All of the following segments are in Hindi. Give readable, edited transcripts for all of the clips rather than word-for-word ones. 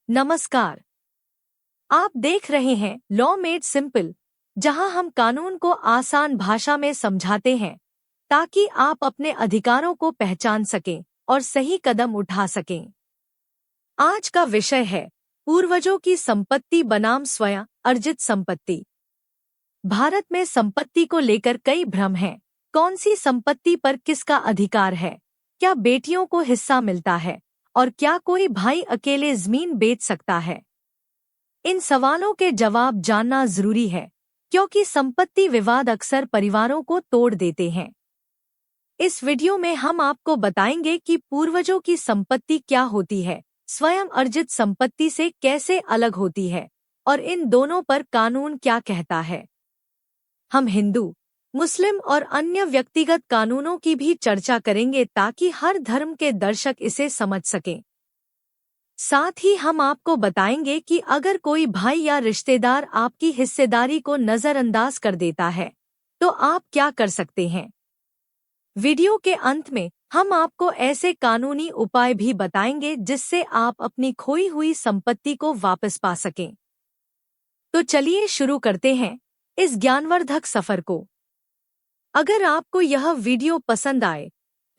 नमस्कार। आप देख रहे हैं लॉ मेड सिंपल, जहां हम कानून को आसान भाषा में समझाते हैं ताकि आप अपने अधिकारों को पहचान सकें और सही कदम उठा सकें। आज का विषय है पूर्वजों की संपत्ति बनाम स्वयं अर्जित संपत्ति। भारत में संपत्ति को लेकर कई भ्रम हैं। कौन सी संपत्ति पर किसका अधिकार है? क्या बेटियों को हिस्सा मिलता है? और क्या कोई भाई अकेले जमीन बेच सकता है? इन सवालों के जवाब जानना जरूरी है, क्योंकि संपत्ति विवाद अक्सर परिवारों को तोड़ देते हैं। इस वीडियो में हम आपको बताएंगे कि पूर्वजों की संपत्ति क्या होती है, स्वयं अर्जित संपत्ति से कैसे अलग होती है और इन दोनों पर कानून क्या कहता है। हम हिंदू, मुस्लिम और अन्य व्यक्तिगत कानूनों की भी चर्चा करेंगे ताकि हर धर्म के दर्शक इसे समझ सकें। साथ ही हम आपको बताएंगे कि अगर कोई भाई या रिश्तेदार आपकी हिस्सेदारी को नजरअंदाज कर देता है, तो आप क्या कर सकते हैं। वीडियो के अंत में हम आपको ऐसे कानूनी उपाय भी बताएंगे जिससे आप अपनी खोई हुई संपत्ति को वापस पा सकें। तो चलिए शुरू करते हैं इस ज्ञानवर्धक सफर को। अगर आपको यह वीडियो पसंद आए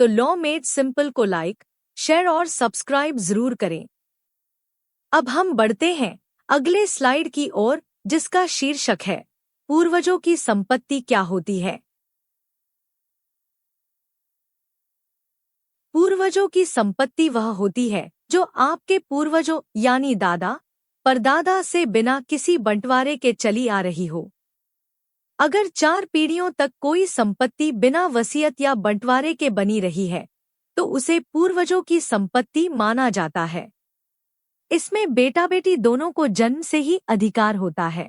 तो लॉ मेड सिंपल को लाइक, शेयर और सब्सक्राइब जरूर करें। अब हम बढ़ते हैं अगले स्लाइड की ओर, जिसका शीर्षक है पूर्वजों की संपत्ति क्या होती है। पूर्वजों की संपत्ति वह होती है जो आपके पूर्वजों यानी दादा परदादा से बिना किसी बंटवारे के चली आ रही हो। अगर 4 पीढ़ियों तक कोई संपत्ति बिना वसीयत या बंटवारे के बनी रही है, तो उसे पूर्वजों की संपत्ति माना जाता है। इसमें बेटा बेटी दोनों को जन्म से ही अधिकार होता है।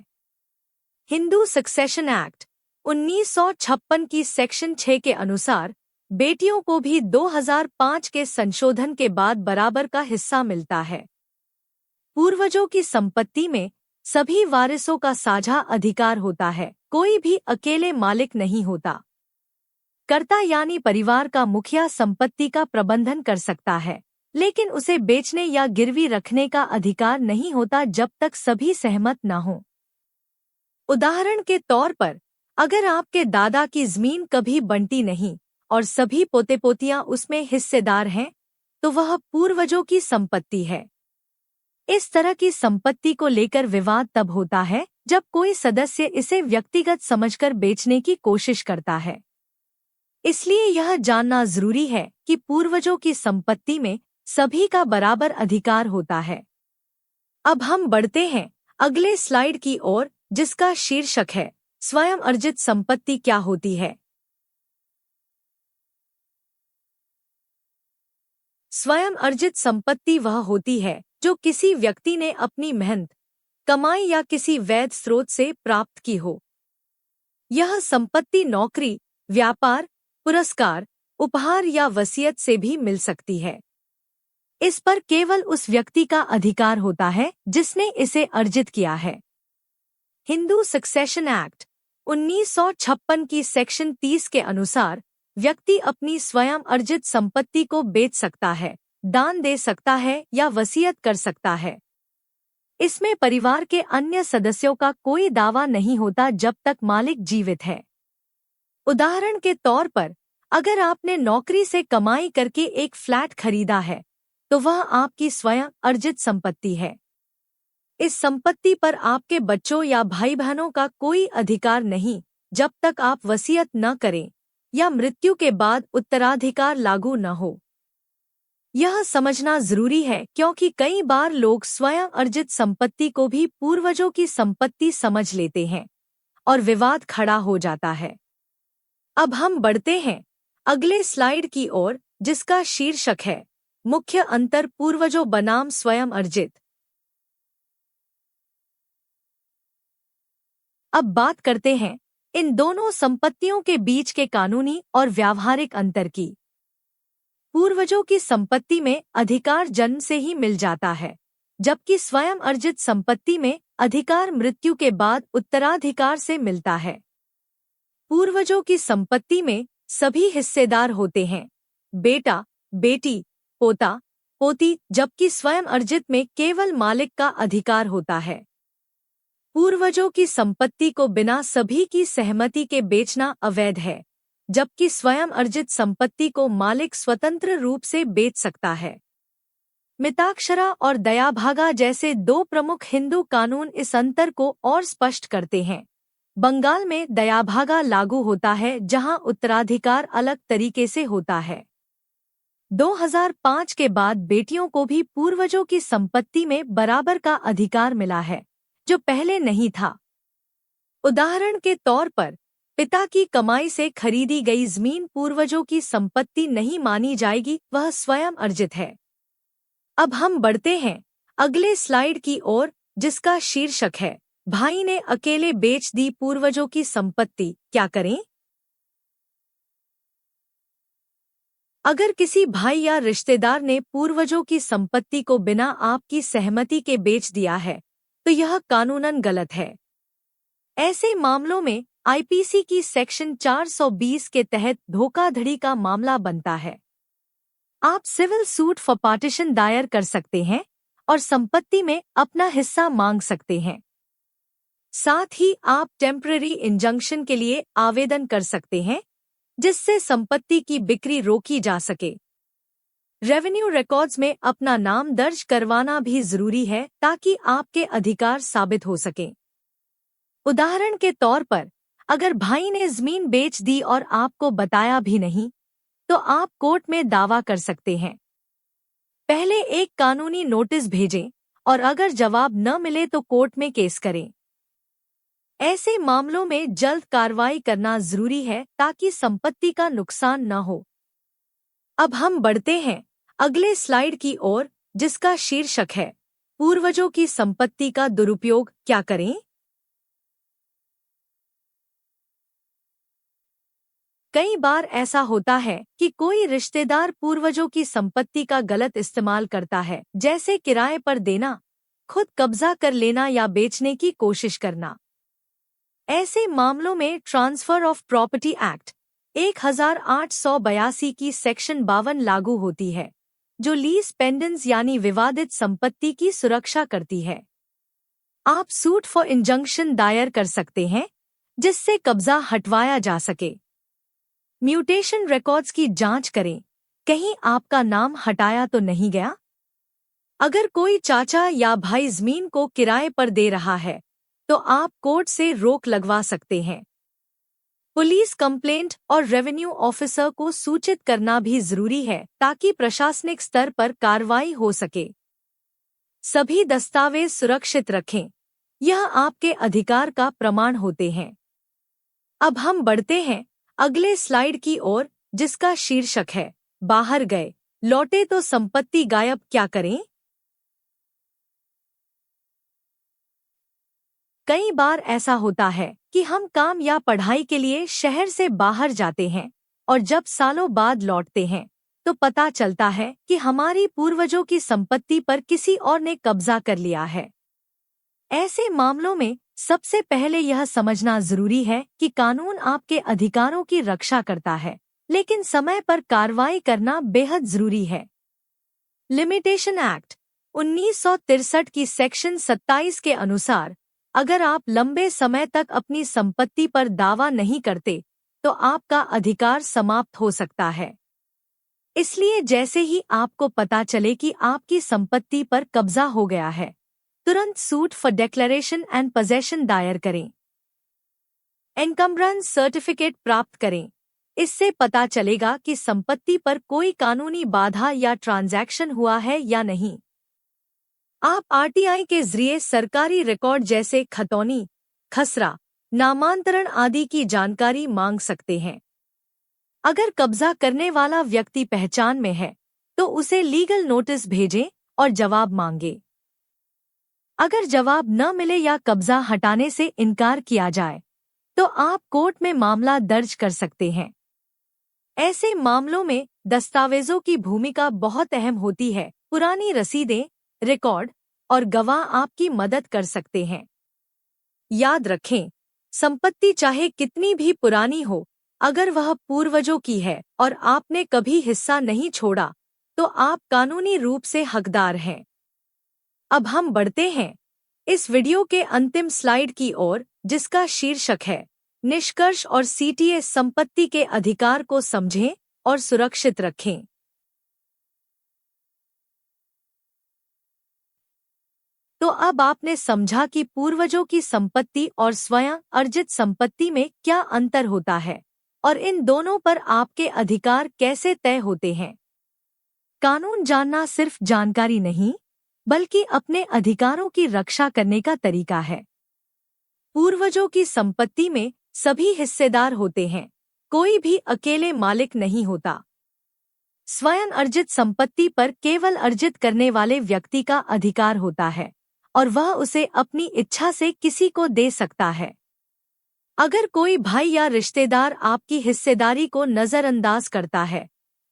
हिंदू सक्सेशन एक्ट 1956 की सेक्शन 6 के अनुसार बेटियों को भी 2005 के संशोधन के बाद बराबर का हिस्सा मिलता है। पूर्वजों की संपत्ति में सभी वारिसों का साझा अधिकार होता है, कोई भी अकेले मालिक नहीं होता। कर्ता यानी परिवार का मुखिया संपत्ति का प्रबंधन कर सकता है, लेकिन उसे बेचने या गिरवी रखने का अधिकार नहीं होता जब तक सभी सहमत न हों। उदाहरण के तौर पर, अगर आपके दादा की जमीन कभी बंटी नहीं और सभी पोते पोतियां उसमें हिस्सेदार हैं, तो वह पूर्वजों की संपत्ति है। इस तरह की संपत्ति को लेकर विवाद तब होता है जब कोई सदस्य इसे व्यक्तिगत समझकर बेचने की कोशिश करता है। इसलिए यह जानना जरूरी है कि पूर्वजों की संपत्ति में सभी का बराबर अधिकार होता है। अब हम बढ़ते हैं अगले स्लाइड की ओर, जिसका शीर्षक है स्वयं अर्जित संपत्ति क्या होती है। स्वयं अर्जित संपत्ति वह होती है जो किसी व्यक्ति ने अपनी मेहनत, कमाई या किसी वैध स्रोत से प्राप्त की हो। यह संपत्ति नौकरी, व्यापार, पुरस्कार, उपहार या वसीयत से भी मिल सकती है। इस पर केवल उस व्यक्ति का अधिकार होता है जिसने इसे अर्जित किया है। हिंदू सक्सेशन एक्ट 1956 की सेक्शन 30 के अनुसार व्यक्ति अपनी स्वयं अर्जित संपत्ति को बेच सकता है, दान दे सकता है या वसीयत कर सकता है। इसमें परिवार के अन्य सदस्यों का कोई दावा नहीं होता जब तक मालिक जीवित है। उदाहरण के तौर पर, अगर आपने नौकरी से कमाई करके एक फ्लैट खरीदा है, तो वह आपकी स्वयं अर्जित संपत्ति है। इस संपत्ति पर आपके बच्चों या भाई बहनों का कोई अधिकार नहीं जब तक आप वसीयत न करें या मृत्यु के बाद उत्तराधिकार लागू न हो। यह समझना जरूरी है क्योंकि कई बार लोग स्वयं अर्जित संपत्ति को भी पूर्वजों की संपत्ति समझ लेते हैं और विवाद खड़ा हो जाता है। अब हम बढ़ते हैं अगले स्लाइड की ओर, जिसका शीर्षक है मुख्य अंतर पूर्वजों बनाम स्वयं अर्जित। अब बात करते हैं इन दोनों संपत्तियों के बीच के कानूनी और व्यावहारिक अंतर की। पूर्वजों की संपत्ति में अधिकार जन्म से ही मिल जाता है, जबकि स्वयं अर्जित संपत्ति में अधिकार मृत्यु के बाद उत्तराधिकार से मिलता है। पूर्वजों की संपत्ति में सभी हिस्सेदार होते हैं, बेटा, बेटी, पोता, होती, जबकि स्वयं अर्जित में केवल मालिक का अधिकार होता है। पूर्वजों की संपत्ति को बिना सभी की सहमति के बेचना अवैध है, जबकि स्वयं अर्जित संपत्ति को मालिक स्वतंत्र रूप से बेच सकता है। मिताक्षरा और दयाभागा जैसे दो प्रमुख हिंदू कानून इस अंतर को और स्पष्ट करते हैं। बंगाल में दयाभागा लागू होता है, जहां उत्तराधिकार अलग तरीके से होता है। 2005 के बाद बेटियों को भी पूर्वजों की संपत्ति में बराबर का अधिकार मिला है, जो पहले नहीं था। उदाहरण के तौर पर, पिता की कमाई से खरीदी गई जमीन पूर्वजों की संपत्ति नहीं मानी जाएगी, वह स्वयं अर्जित है। अब हम बढ़ते हैं अगले स्लाइड की ओर, जिसका शीर्षक है भाई ने अकेले बेच दी पूर्वजों की संपत्ति, क्या करें? अगर किसी भाई या रिश्तेदार ने पूर्वजों की संपत्ति को बिना आपकी सहमति के बेच दिया है, तो यह कानूनन गलत है। ऐसे मामलों में आईपीसी की सेक्शन 420 के तहत धोखाधड़ी का मामला बनता है। आप सिविल सूट फॉर पार्टीशन दायर कर सकते हैं और संपत्ति में अपना हिस्सा मांग सकते हैं। साथ ही आप टेम्पररी इंजंक्शन के लिए आवेदन कर सकते हैं, जिससे संपत्ति की बिक्री रोकी जा सके। रेवेन्यू रिकॉर्ड्स में अपना नाम दर्ज करवाना भी जरूरी है, ताकि आपके अधिकार साबित हो सकें। उदाहरण के तौर पर, अगर भाई ने जमीन बेच दी और आपको बताया भी नहीं, तो आप कोर्ट में दावा कर सकते हैं। पहले एक कानूनी नोटिस भेजें और अगर जवाब न मिले तो कोर्ट में केस करें। ऐसे मामलों में जल्द कार्रवाई करना जरूरी है, ताकि संपत्ति का नुकसान न हो। अब हम बढ़ते हैं अगले स्लाइड की ओर, जिसका शीर्षक है पूर्वजों की संपत्ति का दुरुपयोग, क्या करें? कई बार ऐसा होता है कि कोई रिश्तेदार पूर्वजों की संपत्ति का गलत इस्तेमाल करता है, जैसे किराए पर देना, खुद कब्जा कर लेना या बेचने की कोशिश करना। ऐसे मामलों में ट्रांसफर ऑफ प्रॉपर्टी एक्ट 1882 की सेक्शन 52 लागू होती है, जो लीज पेंडेंस यानी विवादित संपत्ति की सुरक्षा करती है। आप सूट फॉर इंजंक्शन दायर कर सकते हैं, जिससे कब्जा हटवाया जा सके। म्यूटेशन रिकॉर्ड्स की जांच करें, कहीं आपका नाम हटाया तो नहीं गया। अगर कोई चाचा या भाई जमीन को किराए पर दे रहा है, तो आप कोर्ट से रोक लगवा सकते हैं। पुलिस कंप्लेंट और रेवेन्यू ऑफिसर को सूचित करना भी जरूरी है, ताकि प्रशासनिक स्तर पर कार्रवाई हो सके। सभी दस्तावेज सुरक्षित रखें, यह आपके अधिकार का प्रमाण होते हैं। अब हम बढ़ते हैं अगले स्लाइड की ओर, जिसका शीर्षक है बाहर गए, लौटे तो संपत्ति गायब, क्या करें? कई बार ऐसा होता है कि हम काम या पढ़ाई के लिए शहर से बाहर जाते हैं और जब सालों बाद लौटते हैं, तो पता चलता है कि हमारी पूर्वजों की संपत्ति पर किसी और ने कब्जा कर लिया है। ऐसे मामलों में सबसे पहले यह समझना जरूरी है कि कानून आपके अधिकारों की रक्षा करता है, लेकिन समय पर कार्रवाई करना बेहद जरूरी है। लिमिटेशन एक्ट 1963 की सेक्शन 27 के अनुसार, अगर आप लंबे समय तक अपनी संपत्ति पर दावा नहीं करते, तो आपका अधिकार समाप्त हो सकता है। इसलिए जैसे ही आपको पता चले कि आपकी संपत्ति पर कब्जा हो गया है, तुरंत suit for declaration and possession दायर करें। एनकम्ब्रेंस सर्टिफिकेट प्राप्त करें, इससे पता चलेगा कि संपत्ति पर कोई कानूनी बाधा या ट्रांजैक्शन हुआ है या नहीं। आप आरटीआई के जरिए सरकारी रिकॉर्ड जैसे खतौनी, खसरा, नामांतरण आदि की जानकारी मांग सकते हैं। अगर कब्जा करने वाला व्यक्ति पहचान में है, तो उसे लीगल नोटिस भेजें और जवाब मांगे। अगर जवाब न मिले या कब्जा हटाने से इनकार किया जाए, तो आप कोर्ट में मामला दर्ज कर सकते हैं। ऐसे मामलों में दस्तावेजों की भूमिका बहुत अहम होती है। पुरानी रसीदें, रिकॉर्ड और गवाह आपकी मदद कर सकते हैं। याद रखें, संपत्ति चाहे कितनी भी पुरानी हो, अगर वह पूर्वजों की है और आपने कभी हिस्सा नहीं छोड़ा, तो आप कानूनी रूप से हकदार हैं। अब हम बढ़ते हैं इस वीडियो के अंतिम स्लाइड की ओर, जिसका शीर्षक है निष्कर्ष और सीटीए संपत्ति के अधिकार को समझें और सुरक्षित रखें। तो अब आपने समझा कि पूर्वजों की संपत्ति और स्वयं अर्जित संपत्ति में क्या अंतर होता है और इन दोनों पर आपके अधिकार कैसे तय होते हैं। कानून जानना सिर्फ जानकारी नहीं, बल्कि अपने अधिकारों की रक्षा करने का तरीका है। पूर्वजों की संपत्ति में सभी हिस्सेदार होते हैं, कोई भी अकेले मालिक नहीं होता। स्वयं अर्जित संपत्ति पर केवल अर्जित करने वाले व्यक्ति का अधिकार होता है और वह उसे अपनी इच्छा से किसी को दे सकता है। अगर कोई भाई या रिश्तेदार आपकी हिस्सेदारी को नजरअंदाज करता है,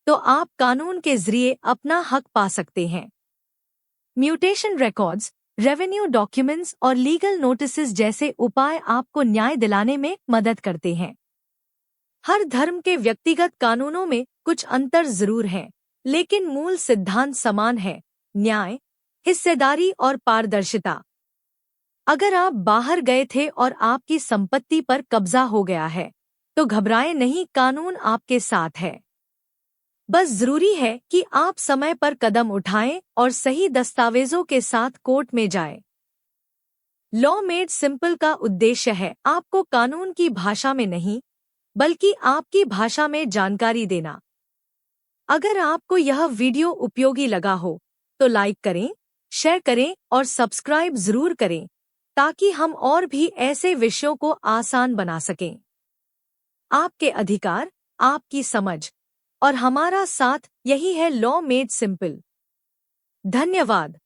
तो आप कानून के जरिए अपना हक पा सकते हैं। म्यूटेशन रिकॉर्ड्स, रेवेन्यू डॉक्यूमेंट्स और लीगल नोटिसेस जैसे उपाय आपको न्याय दिलाने में मदद करते हैं। हर धर्म के व्यक्तिगत कानूनों में कुछ अंतर जरूर हैं, लेकिन मूल सिद्धांत समान है: न्याय, हिस्सेदारी और पारदर्शिता। अगर आप बाहर गए थे और आपकी संपत्ति पर कब्जा हो गया है, तो घबराएं नहीं, कानून आपके साथ है। बस जरूरी है कि आप समय पर कदम उठाएं और सही दस्तावेजों के साथ कोर्ट में जाएं। लॉ मेड सिंपल का उद्देश्य है आपको कानून की भाषा में नहीं, बल्कि आपकी भाषा में जानकारी देना। अगर आपको यह वीडियो उपयोगी लगा हो, तो लाइक करें, शेयर करें और सब्सक्राइब जरूर करें, ताकि हम और भी ऐसे विषयों को आसान बना सकें। आपके अधिकार, आपकी समझ और हमारा साथ, यही है लॉ मेड सिंपल। धन्यवाद।